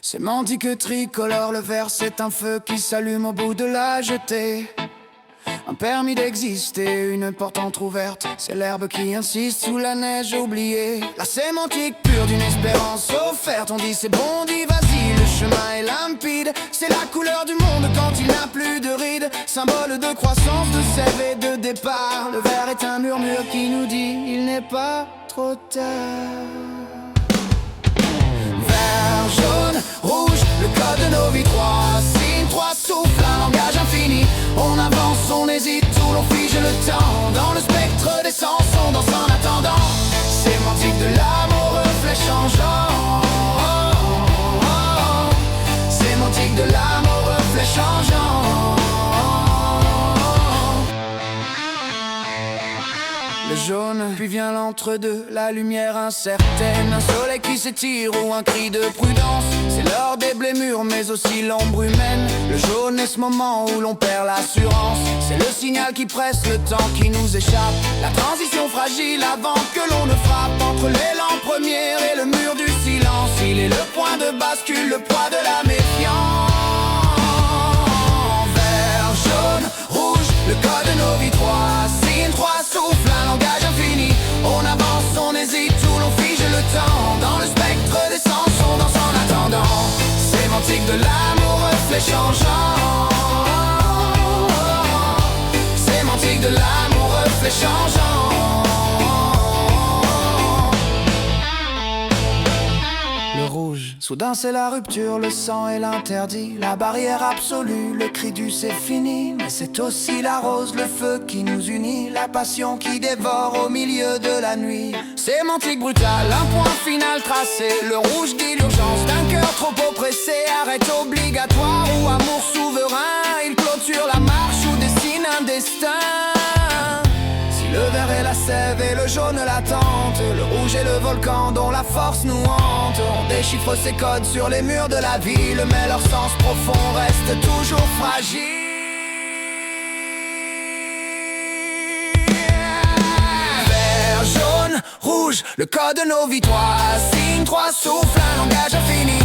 Sémantique tricolore, le vert c'est un feu qui s'allume au bout de la jetée. Un permis d'exister, une porte entrouverte, c'est l'herbe qui insiste sous la neige oubliée. La sémantique pure d'une espérance offerte, on dit c'est bon, on dit vas-y, le chemin est limpide. C'est la couleur du monde quand il n'a plus de rides, symbole de croissance, de sève et de départ. Le vert est un murmure qui nous dit il n'est pas trop tard. Vert, jaune, rouge, le code de nos vies, trois signes, trois souffles, un langage infini. On avance, on hésite, où l'on fige le temps, dans le spectre des sens, on danse en attendant. Sémantique de l'âme au reflet changeant. Sémantique de l'âme au reflet changeant. Le jaune, puis vient l'entre-deux, la lumière incertaine, un soleil qui s'étire ou un cri de prudence. C'est l'heure des blêmures mais aussi l'ombre humaine. Le jaune est ce moment où l'on perd l'assurance. C'est le signal qui presse le temps qui nous échappe. La transition fragile avant que l'on ne frappe. Entre l'élan premier et le mur du silence, il est le point de bascule, le poids de la méfiance. Vert, jaune, rouge, le code de nos vies, trois signes, trois souffles, un langage infini. On avance, on hésite, où l'on fige le temps, dans le spectre des sens, on danse en attendant. Sémantique de l'âme au reflet changeant. Sémantique de l'âme au reflet changeant. Le rouge, soudain c'est la rupture, le sang et l'interdit, la barrière absolue, le cri du c'est fini. Mais c'est aussi la rose, le feu qui nous unit, la passion qui dévore au milieu de la nuit. Sémantique brutale, un point final tracé, le rouge dit l'urgence d'un cœur trop oppressé. Arrête obligatoire ou amour souverain, il clôture la marche ou dessine un destin. Le vert est la sève et le jaune l'attente, le rouge est le volcan dont la force nous hante. On déchiffre ces codes sur les murs de la ville, mais leur sens profond reste toujours fragile. Vert, jaune, rouge, le code de nos vies, trois signes, trois souffles, un langage infini.